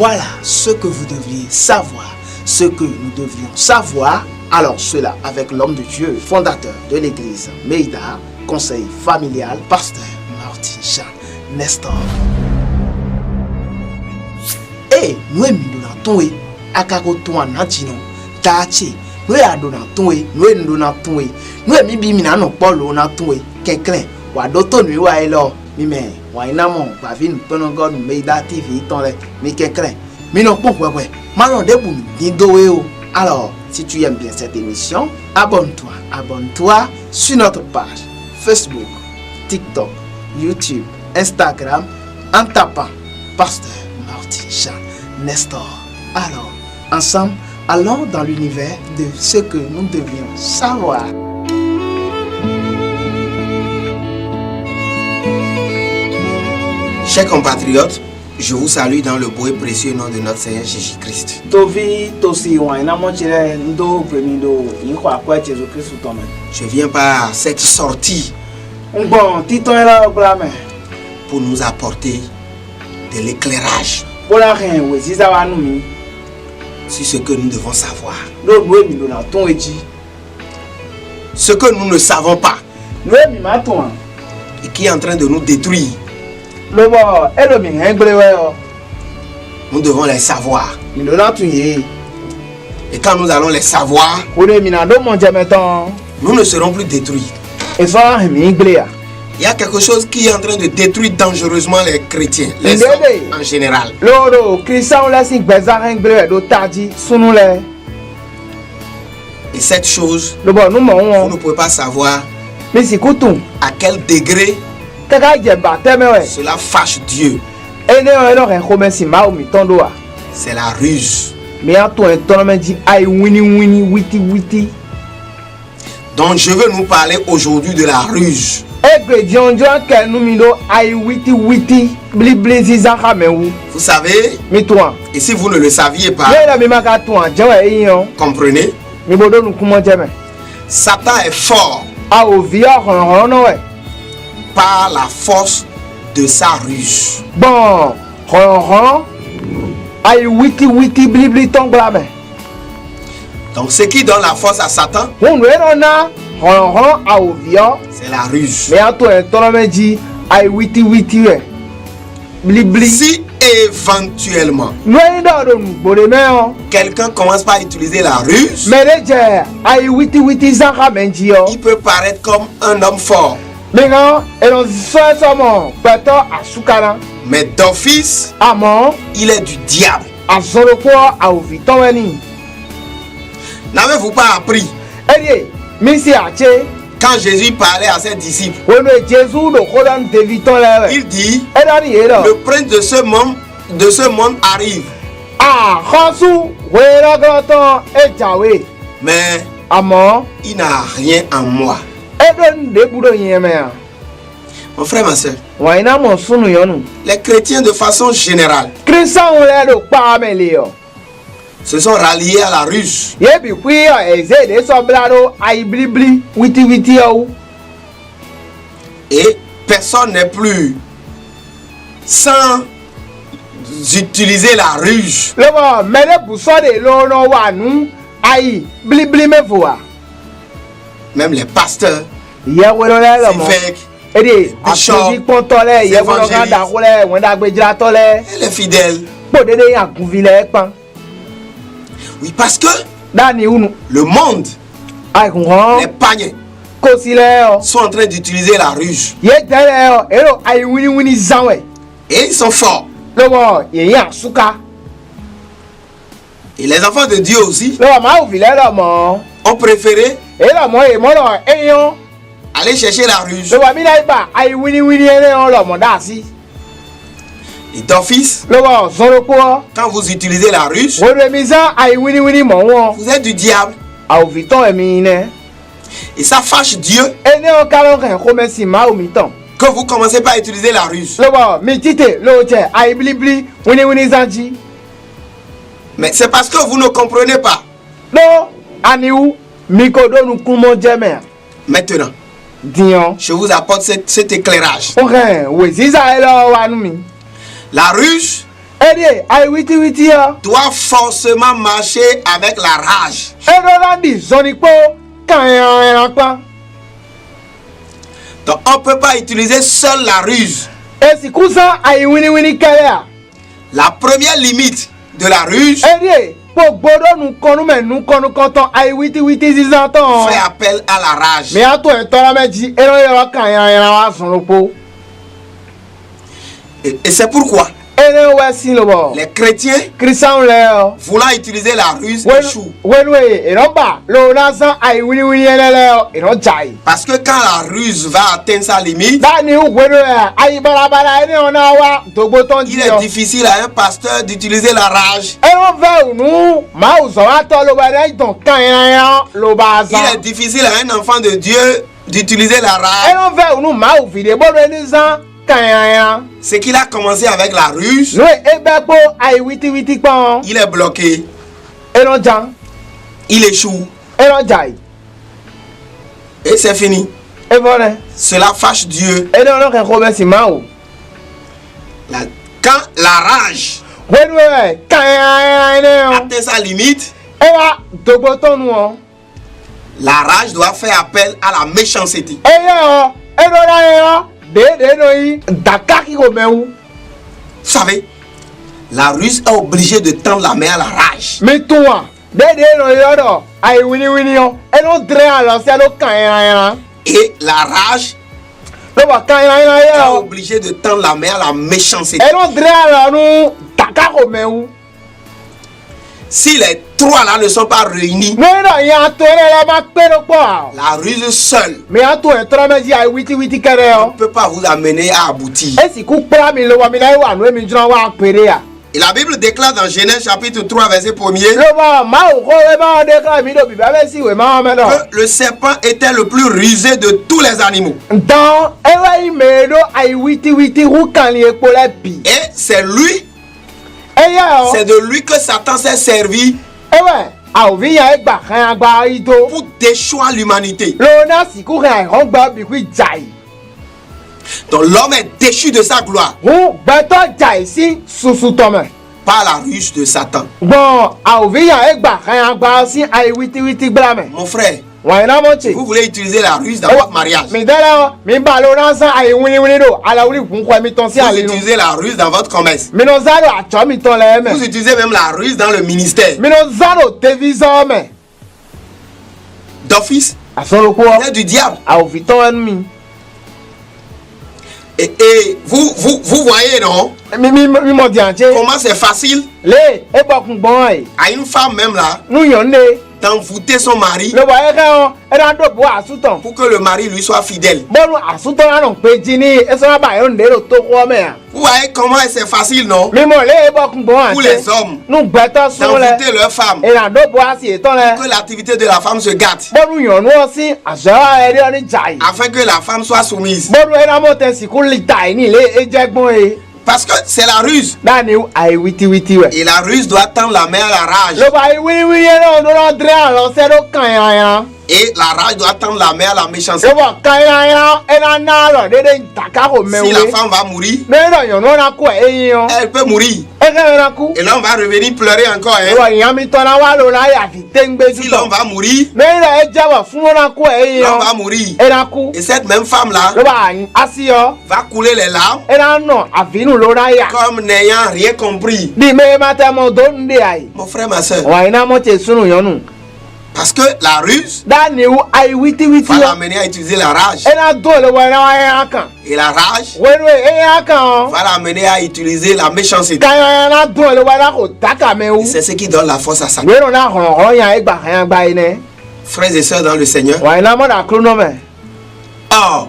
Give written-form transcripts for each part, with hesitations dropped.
Voilà ce que vous deviez savoir, ce que nous devions savoir. Alors cela avec l'homme de Dieu, fondateur de l'église Meïda, conseil familial, pasteur Martin Jean Nestor. Et nous aimons akakotoa natino tachi nous adonatoe nous ndonatoe nous emi bimina no polo natoe kenklen wa doto nu wa elo mi me wa inamo ba vi nu tono god Meïda TV ton le mi kenklen mi no pon wewe ma ron de bu ni dowe o. Alors si tu aimes bien cette émission, abonne-toi sur notre page Facebook, TikTok, YouTube, Instagram en tapant Pasteur Martin Jean Nestor. Alors, ensemble, allons dans l'univers de ce que nous devions savoir. Chers compatriotes, je vous salue dans le beau et précieux nom de notre Seigneur Jésus-Christ. Je viens par cette sortie pour nous apporter de l'éclairage sur ce que nous devons savoir. Ce que nous ne savons pas et qui est en train de nous détruire. Nous devons les savoir. Et quand nous allons les savoir, nous ne serons plus détruits. Il y a quelque chose qui est en train de détruire dangereusement les chrétiens, les hommes en général. Et cette chose, vous ne pouvez pas savoir à quel degré cela fâche Dieu. C'est la ruse. Donc je veux nous parler aujourd'hui de la ruse. Vous savez, et si vous ne le saviez pas, comprenez, Satan est fort par la force de sa ruse. Donc ce qui donne la force à Satan, c'est la ruse. Si éventuellement quelqu'un commence par utiliser la ruse, il peut paraître comme un homme fort. Mais d'office, il est du diable. N'avez-vous pas appris quand Jésus parlait à ses disciples, il dit, le prince de ce monde arrive. Mais il n'a rien en moi. Mon frère, ma soeur, les chrétiens de façon générale se sont ralliés à la ruse. Et personne n'est plus sans utiliser la ruse. Même les pasteurs, les évêques, les bishops, les évangélistes et les fidèles. Oui, parce que le monde, les païens, sont en train d'utiliser la ruse. Et ils sont forts. Et les enfants de Dieu aussi ont préféré aller chercher la ruse. Et d'office, quand vous utilisez la ruse, vous êtes du diable. Et ça fâche Dieu que vous commencez pas à utiliser la ruse. Mais c'est parce que vous ne comprenez pas. Maintenant, je vous apporte cet éclairage. La ruse doit forcément marcher avec la rage. Donc on ne peut pas utiliser seule la ruse. La première limite de la ruse fait appel à la rage. Et c'est pourquoi les chrétiens voulant utiliser la ruse échouent. Parce que quand la ruse va atteindre sa limite, il est difficile à un pasteur d'utiliser la rage. Il est difficile à un enfant de Dieu d'utiliser la rage. C'est qu'il a commencé avec la ruse. Il est bloqué. Il échoue. Et c'est fini. Cela fâche Dieu. Quand la rage atteint sa limite, la rage doit faire appel à la méchanceté. Vous savez, la ruse est obligée de tendre la main à la rage. Et la rage est obligée de tendre la main à la méchanceté. Si les trois là ne sont pas réunis, la ruse seule ne peut pas vous amener à aboutir. Et la Bible déclare dans Genèse chapitre 3 verset 1er que le serpent était le plus rusé de tous les animaux. Et c'est de lui que Satan s'est servi pour déchoir l'humanité. Donc l'homme est déchu de sa gloire par la ruse de Satan. Mon frère, vous voulez utiliser la ruse dans votre mariage. Vous utilisez la ruse dans votre commerce. Vous utilisez même la ruse dans le ministère. D'office, c'est du diable. Et vous voyez, non? Comment c'est facile à une femme même là d'envoûter son mari pour que le mari lui soit fidèle. Vous voyez comment c'est facile, non? Pour les hommes d'envoûter leur femme pour que l'activité de la femme se gâte, afin que la femme soit soumise. Parce que c'est la ruse. Et la ruse doit tendre la main à la rage. Et la rage doit tendre la main à la méchanceté. Si la femme va mourir, elle peut mourir. Et l'homme va revenir pleurer encore. Si l'homme va mourir, l'homme va mourir. Et cette même femme-là va couler les larmes comme n'ayant rien compris. Mon frère, ma soeur. Parce que la ruse va l'amener à utiliser la rage. Et la rage va l'amener à utiliser la méchanceté. C'est ce qui donne la force à Satan. Frères et sœurs dans le Seigneur. Or,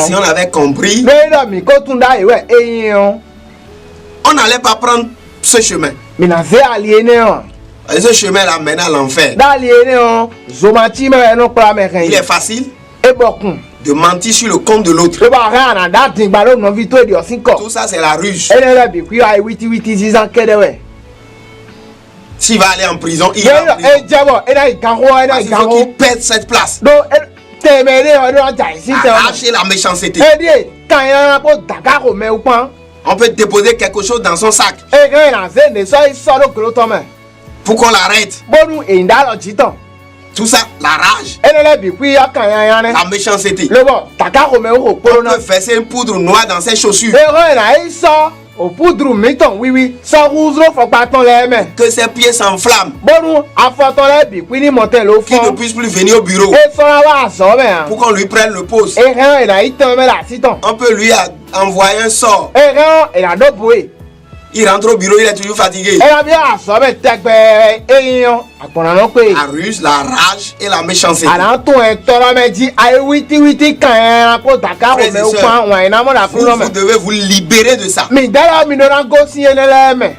si on avait compris, on n'allait pas prendre ce chemin. Et ce chemin là mène à l'enfer. Il est facile de mentir sur le compte de l'autre. Tout ça c'est la ruse. S'il va aller en prison, il va en prison. Il faut qu'il perde cette place. Arracher la méchanceté. On peut déposer quelque chose dans son sac. Pour qu'on l'arrête. Tout ça, la rage, la méchanceté. On peut verser une poudre noire dans ses chaussures. Que ses pieds s'enflamment. Qu'il ne puisse plus venir au bureau. Pour qu'on lui prenne le poste. On peut lui envoyer un sort. Il rentre au bureau, il est toujours fatigué. La ruse, la rage et la méchanceté. Vous devez vous libérer de ça.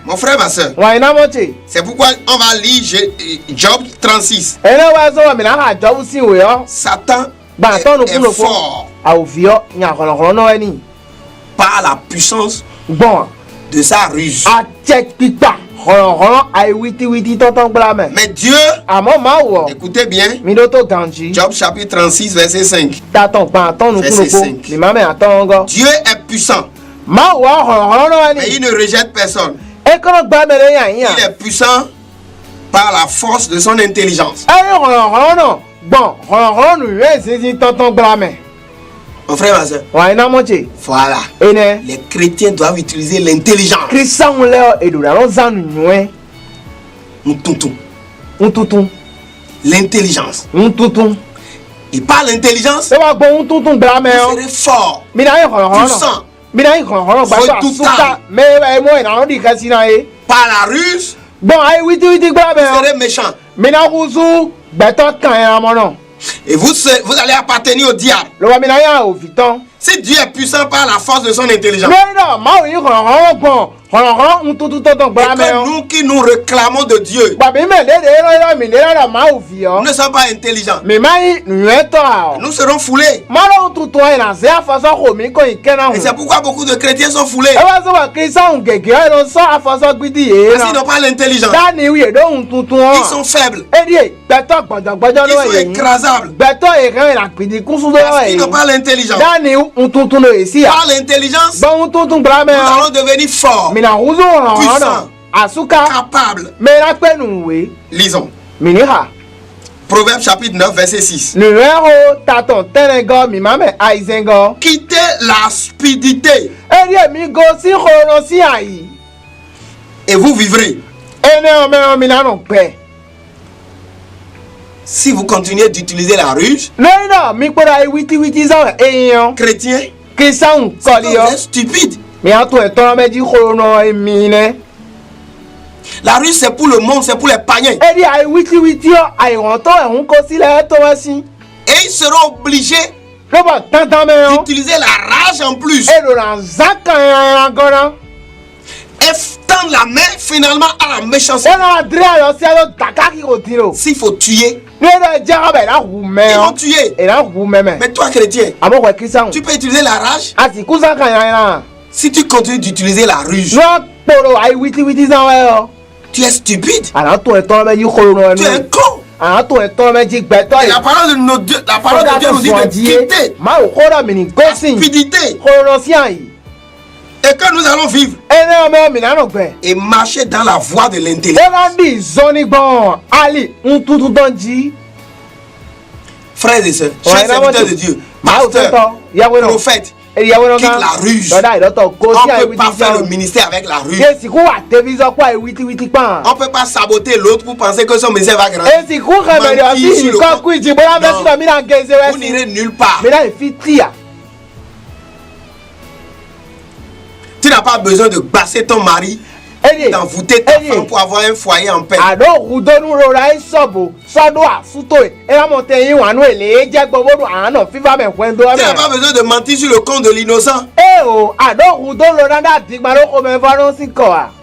Mon frère, ma soeur, c'est pourquoi on va lire Job 36. Satan est fort par la puissance de sa ruse. Mais Dieu, écoutez bien, Job chapitre 36 verset 5. Verset 5. Dieu est puissant, mais il ne rejette personne. Il est puissant par la force de son intelligence. Mon frère, ma soeur, voilà. Les chrétiens doivent utiliser l'intelligence. L'intelligence. Et par l'intelligence, vous serez fort, puissant, redoutable. Par la ruse, vous serez méchant. Et vous allez appartenir au diable. Si Dieu est puissant par la force de son intelligence, et que nous qui nous réclamons de Dieu ne sommes pas intelligents, nous serons foulés. Et c'est pourquoi beaucoup de chrétiens sont foulés. Parce qu'ils n'ont pas l'intelligence. Ils sont faibles. Ils sont écrasables. Parce qu'ils n'ont pas l'intelligence. Par l'intelligence, nous allons devenir forts, puissants, capables. Lisons. Proverbe chapitre 9 verset 6. Quittez la stupidité et vous vivrez. Si vous continuez d'utiliser la ruse, chrétien, vous êtes stupide. La ruse, c'est pour le monde, c'est pour les païens. Et ils seront obligés d'utiliser la rage en plus. Et tendre la main finalement à la méchanceté. S'il faut tuer, ils vont tuer. Mais toi, chrétien, tu peux utiliser la rage. Si tu continues d'utiliser la ruse, tu es stupide. Tu es un con. Et la parole de Dieu, nous dit de quitter la stupidité et que nous allons vivre et marcher dans la voie de l'intelligence. Frères et sœurs, chers serviteurs de Dieu, pasteurs, prophètes, quitte la ruse. On ne peut pas faire le ministère avec la ruse. On ne peut pas saboter l'autre pour penser que son ministère va grandir. Vous n'irez nulle part. Tu n'as pas besoin de basser ton mari, d'envoûter ta femme pour avoir un foyer en paix. Tu n'as pas besoin de mentir sur le compte de l'innocent.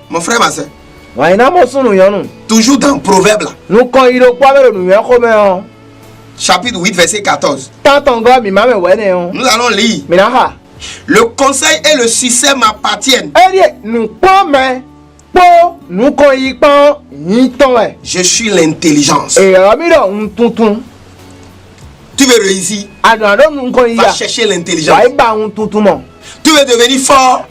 Mon frère, ma soeur, toujours dans Proverbe là, chapitre 8 verset 14, nous allons lire. Le conseil et le succès m'appartiennent. Je suis l'intelligence. Tu veux réussir, va chercher l'intelligence. Tu veux devenir fort.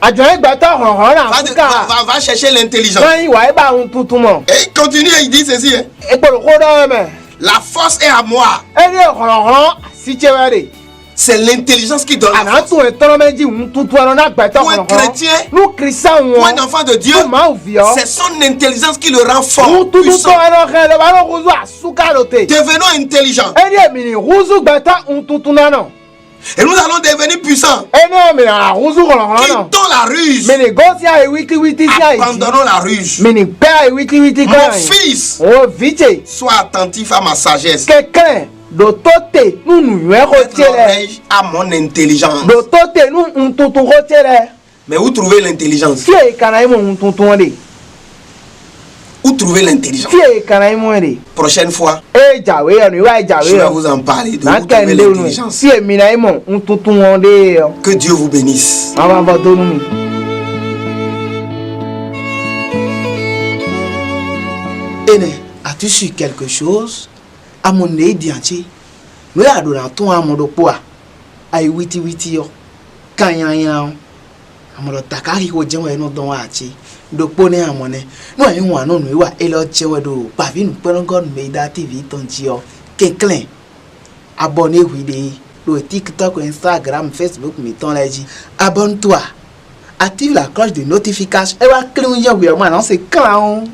Va chercher l'intelligence. Et continue, il dit ceci. La force est à moi. C'est l'intelligence qui donne la force. Pour un chrétien, pour un enfant de Dieu, c'est son intelligence qui le rend fort, puissant. Devenons intelligents. Et nous allons devenir puissants. Quittons la ruse. Abandonnons la ruse. Mon fils, sois attentif à ma sagesse. Prête l'oreille à mon intelligence. Mais où trouver l'intelligence? Où trouver l'intelligence? Prochaine fois, je vais vous en parler de où trouver l'intelligence. Que Dieu vous bénisse. As-tu su quelque chose? À mon édianti, nous avons donné ton amour poa. Aïe witi witi yo, kanyanyan. Amour takari ko jewe no don achi. Do pone amone. Nous avons un nom nous wa elo jewe do. Pavi nous prenons gon meida TV tonti yo. Kenklen. Abonnez-vous vidéo. Le TikTok, Instagram, Facebook, mettons les dit. Abonne-toi. Active la cloche de notification. Et va cligner oui, c'est quand.